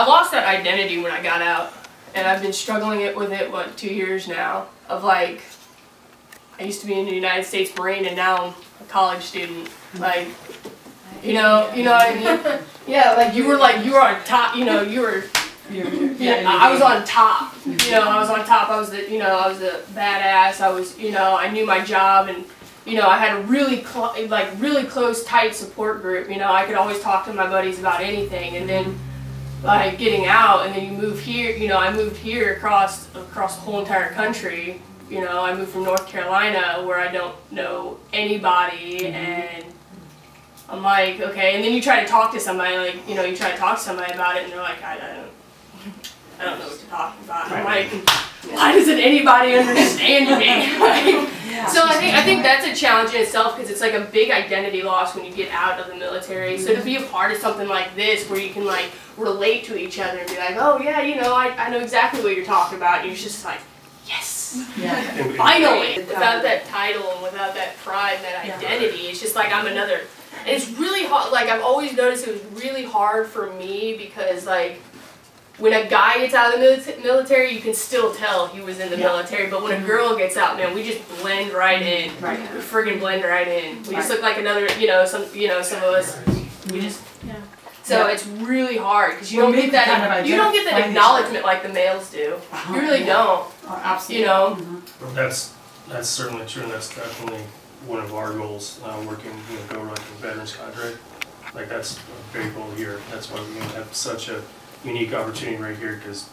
I lost that identity when I got out, and I've been struggling with it, what, 2 years now, of like, I used to be in the United States Marine, and now I'm a college student, like, you know what I mean? Yeah, like you were on top, you know, I was on top, you know, I was on top, I was the badass, I was, you know, I knew my job, and, you know, I had a really close, tight support group, you know, I could always talk to my buddies about anything, and then, like, getting out, and then you move here, you know, I moved here across the whole entire country, you know, I moved from North Carolina, where I don't know anybody, and I'm like, okay, and then you try to talk to somebody, like, you know, you try to talk to somebody about it, and they're like, I don't know what you're talking about. I'm like, why doesn't anybody understand me? Like, so I think that's a challenge in itself, because it's like a big identity loss when you get out of the military. So to be a part of something like this, where you can like relate to each other and be like, oh yeah, you know, I know exactly what you're talking about, and you're just like, yes, finally. Without that title and without that pride and that identity, it's just like I'm another. And it's really hard, like I've always noticed it was really hard for me, because like when a guy gets out of the military, you can still tell he was in the military, but when a girl gets out, man, we just blend right in. We friggin' blend right in. We just look like another, some of us, we just, so it's really hard, because you don't get that, acknowledgement like the males do. You really don't. Absolutely. You know? Well, that's certainly true, and that's definitely one of our goals, working with GORUCK and Veterans Cadre. Like, that's a big goal here. That's why we have such a unique opportunity right here, because,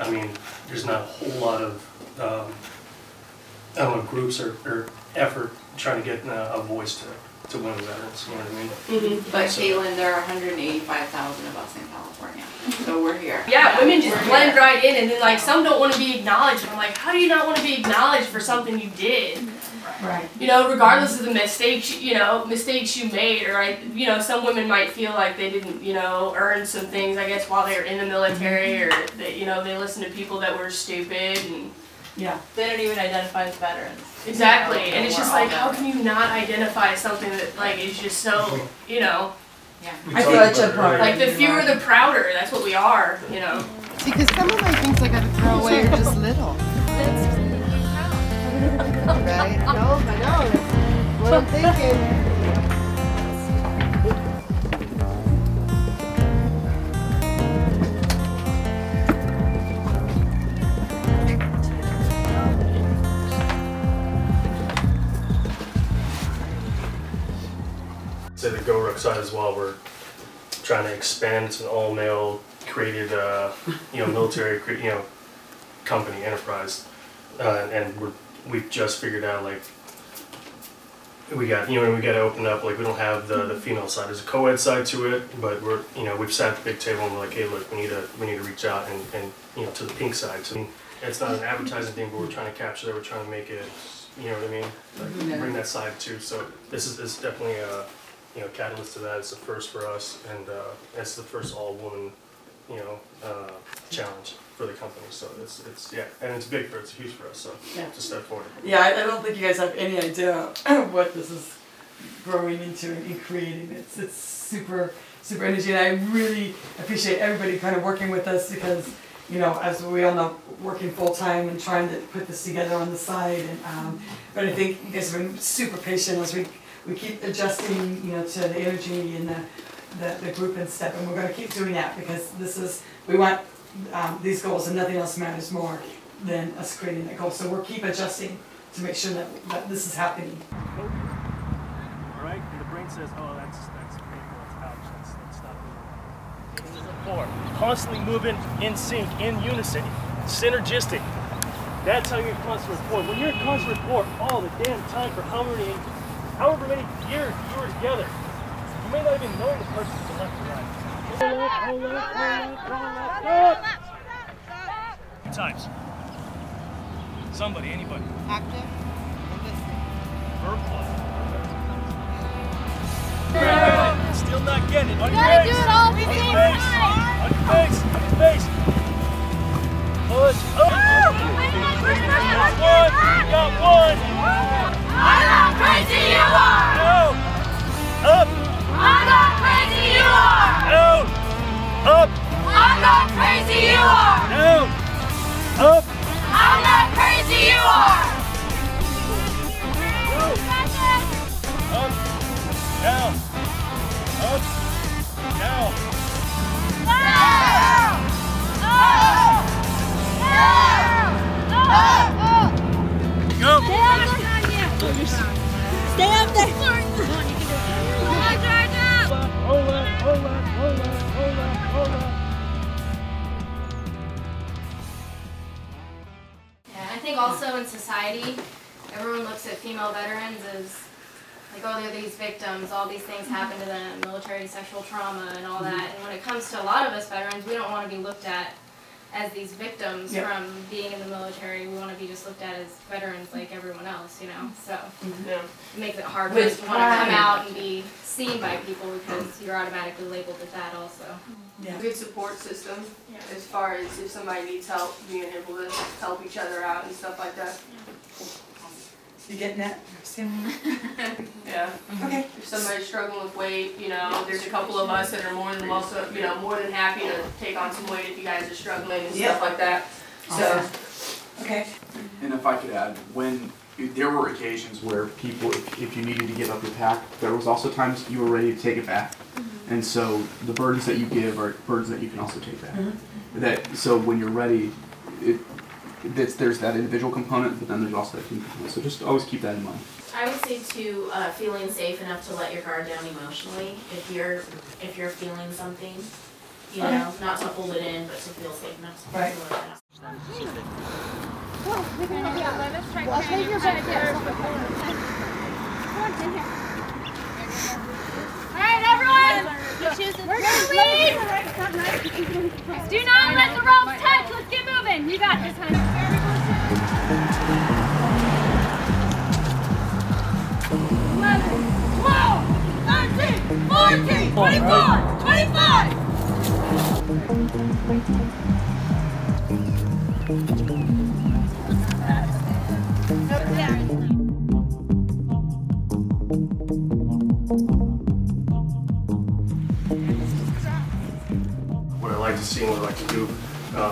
I mean, there's not a whole lot of, I don't know, groups or effort trying to get a voice to women veterans, you know what I mean? But Caitlin, there are 185,000 of us in California, so we're here. Yeah, women just blend right in, and then like some don't want to be acknowledged. I'm like, how do you not want to be acknowledged for something you did? Right. You know, regardless of the mistakes, mistakes you made, or some women might feel like they didn't, earn some things, I guess, while they were in the military, or that, they listened to people that were stupid, and they don't even identify as veterans. Exactly, and it's just like, how can you not identify something that like is just so, I feel like a part. Like the fewer the prouder. That's what we are, Because some of my things I gotta throw away are just little. Right? No, I know. That's what I'm thinking. Say the GORUCK side as well, we're trying to expand. It's an all-male created, military, company, enterprise, and we've just figured out, like, we got to open up, like, we don't have the female side. There's a co-ed side to it, but we're, we've sat at the big table and we're like, hey, look, we need to reach out and to the pink side. So it's not an advertising thing, but we're trying to capture that. We're trying to make it, you know what I mean? Like, bring that side too. So this is definitely a catalyst to that. It's the first for us, and it's the first all-woman, challenge for the company. So it's and it's huge for us. So it's a step forward. Yeah, I don't think you guys have any idea what this is growing into and creating. It's super energy, and I really appreciate everybody kind of working with us, because as we all know, working full time and trying to put this together on the side. And but I think you guys have been super patient as we keep adjusting, to the energy and the group and stuff, and we're going to keep doing that, because we want these goals, and nothing else matters more than us creating that goal. So we'll keep adjusting to make sure that this is happening. All right, and the brain says, oh, that's painful, that's ouch, that's not good. This is a 4. Constantly moving in sync, in unison, synergistic. That's how you're in constant rapport. When you're in constant rapport all the damn time for however many years you were together, you may not even know the person to the left or right. Times. Somebody, anybody. Active. Verbal. Still not getting it. On your face. Do it all at the same time. On your face. On your face. Push. Up. One. You got one. I know how crazy you are. Out. Up. I know how crazy you are. Out. Up. I know Go. Stay up there. Stay up there. Come on, you can do it. Hold up. Yeah, I think also in society, everyone looks at female veterans as like, oh, they're these victims, all these things happen to them, military sexual trauma and all that. And when it comes to a lot of us veterans, we don't want to be looked at as these victims from being in the military. We want to be just looked at as veterans like everyone else, you know. So it makes it hard for us to want to come out and be seen by people because you're automatically labeled as that also. Good support system as far as if somebody needs help, being able to help each other out and stuff like that. You getting that? Yeah. Okay. If somebody's struggling with weight, you know, there's a couple of us that are more than more than happy to take on some weight if you guys are struggling and stuff like that. So, okay. And if I could add, when there were occasions where people, if you needed to give up your pack, there was also times you were ready to take it back. And so the burdens that you give are burdens that you can also take back. So when you're ready, there's that individual component, but then there's also that team component. So just always keep that in mind. I would say too, feeling safe enough to let your guard down emotionally if you're feeling something, you know, not to hold it in, but to feel safe enough to let it out. Well, take your back here. Alright, everyone! We're gonna lead! Do not let the ropes touch! Let's get moving! You got this, honey. 11, 12, 13, 14, 24, 25! What I like to see and what I like to do,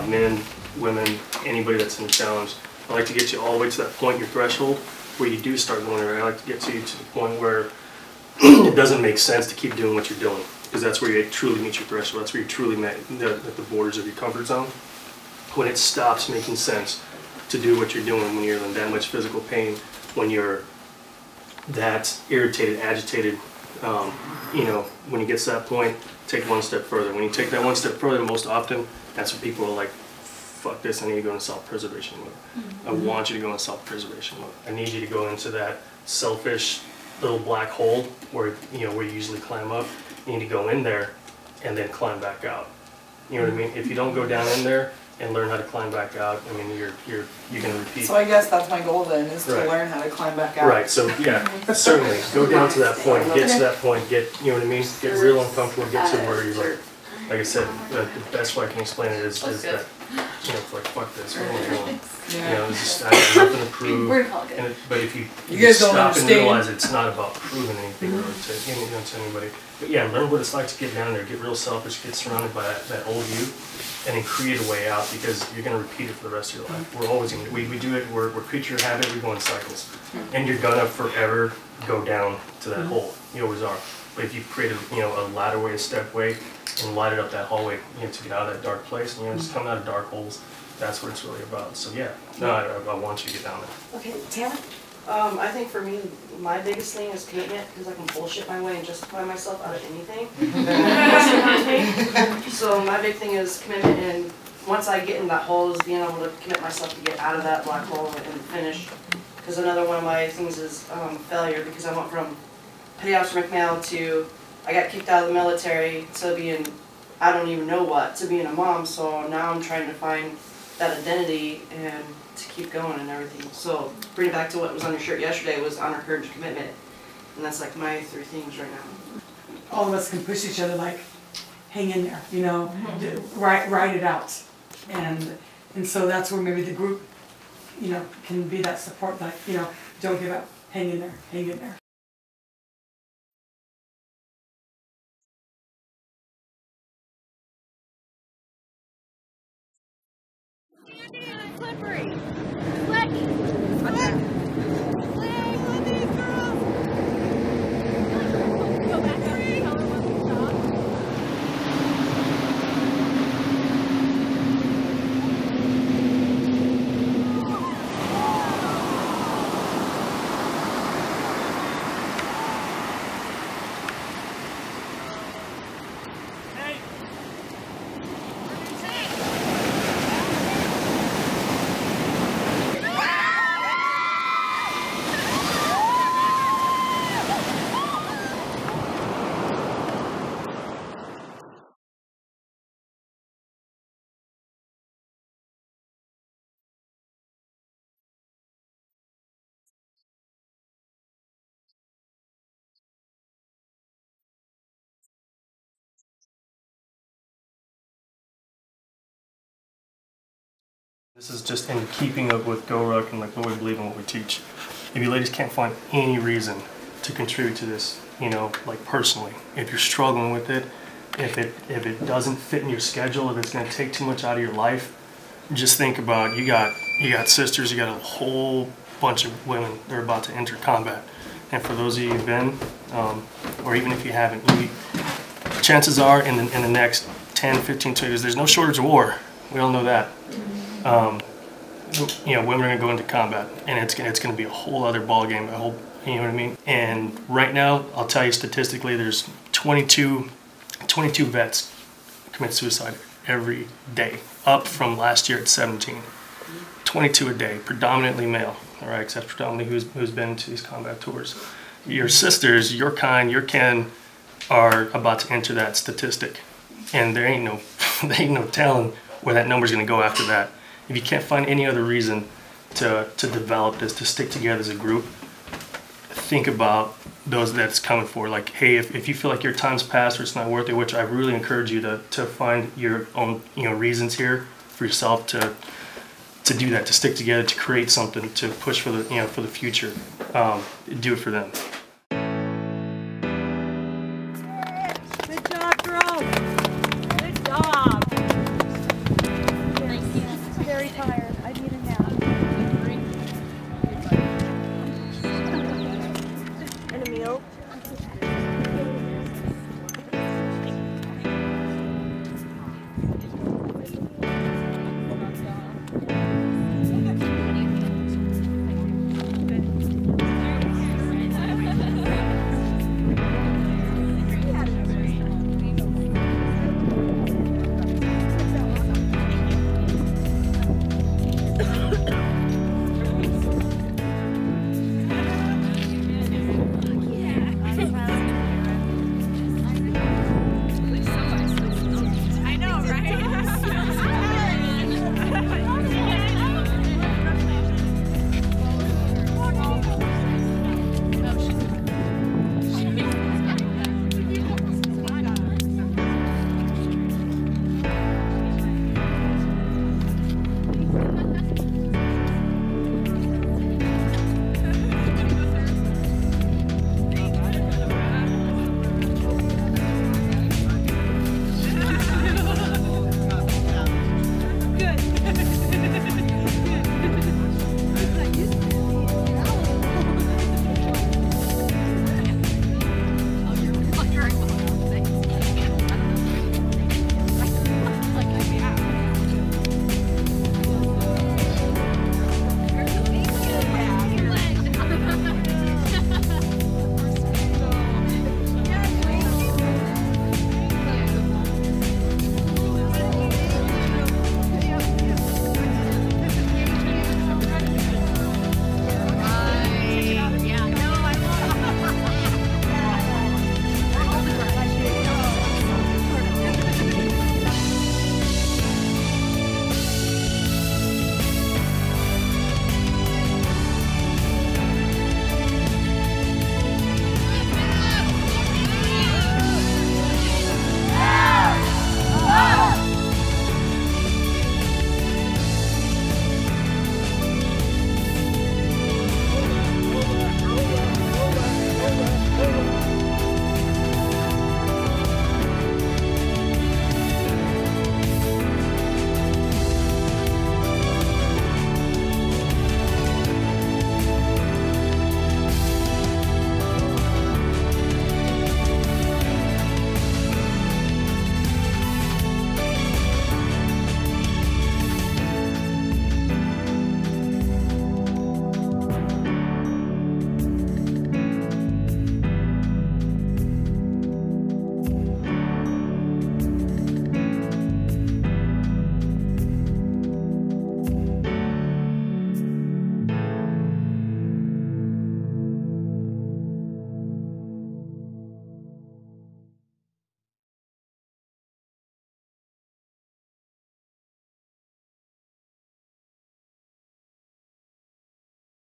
men, women, anybody that's in the challenge, I like to get you all the way to that point, your threshold, where you do start going there. I like to get you to the point where it doesn't make sense to keep doing what you're doing, because that's where you truly meet your threshold. That's where you truly met at the borders of your comfort zone. When it stops making sense to do what you're doing, when you're in that much physical pain, when you're that irritated, agitated, you know, when you get to that point, take one step further. When you take that one step further, most often, that's when people are like, fuck this, I need to go into self-preservation mode. I want you to go into self-preservation mode. I need you to go into that selfish little black hole where, you know, where you usually climb up. You need to go in there and then climb back out. You know what I mean? If you don't go down in there and learn how to climb back out, I mean, you're going to repeat. So I guess that's my goal then, is to learn how to climb back out. Right, so yeah, certainly, go down to that point, get to that point, you know what I mean? Get real uncomfortable, get to where you're like I said, the best way I can explain it is that, you know, like, fuck this, what am I doing? You know, it's just, I have nothing to prove. But if you stop and realize it's not about proving anything really to anybody. But yeah, learn what it's like to get down there, get real selfish, get surrounded by that old you, and then create a way out, because you're going to repeat it for the rest of your life. We're always going to, we do it, we're creature of habit, we go in cycles. And you're going to forever go down to that hole. You always are. But if you create a ladder way, a step way, and light it up that hallway, you know, to get out of that dark place, and just coming out of dark holes, that's what it's really about. So yeah, no, I want you to get down there. Okay, Tamara? I think for me, my biggest thing is commitment, because I can bullshit my way and justify myself out of anything. So my big thing is commitment, and once I get in that hole, is being able to commit myself to get out of that black hole and finish. Because another one of my things is failure, because I went from petty officer McMail to, I got kicked out of the military, to being, I don't even know what, to being a mom. So now I'm trying to find that identity and to keep going and everything. So bring it back to what was on your shirt yesterday was honor, courage, and commitment. And that's like my 3 things right now. All of us can push each other, like, hang in there, you know, ride it out. And so that's where maybe the group, you know, can be that support, like, you know, don't give up, hang in there, hang in there. Slippery. Slicky. Slip. Slip with these girls. Go back there and tell her when to stop. This is just in keeping up with GORUCK and like what we believe in, what we teach. If you ladies can't find any reason to contribute to this, you know, like personally, if you're struggling with it, if it doesn't fit in your schedule, if it's going to take too much out of your life, just think about you got sisters, you got a whole bunch of women that are about to enter combat. And for those of you who've been, or even if you haven't, chances are in the next 10, 15, 20 years, there's no shortage of war. We all know that. You know, women are going to go into combat, and it's going to be a whole other ball game. You know what I mean? And right now, I'll tell you statistically, there's 22 vets commit suicide every day, up from last year at 17. 22 a day, predominantly male. All right, except predominantly who's been to these combat tours. Your sisters, your kind, your kin, are about to enter that statistic, and there ain't no telling where that number's going to go after that. If you can't find any other reason to develop this, to stick together as a group, think about those that's coming for. Like, hey, if you feel like your time's passed or it's not worth it, which I really encourage you to find your own reasons here for yourself to do that, to stick together, to create something, to push for the for the future. Do it for them.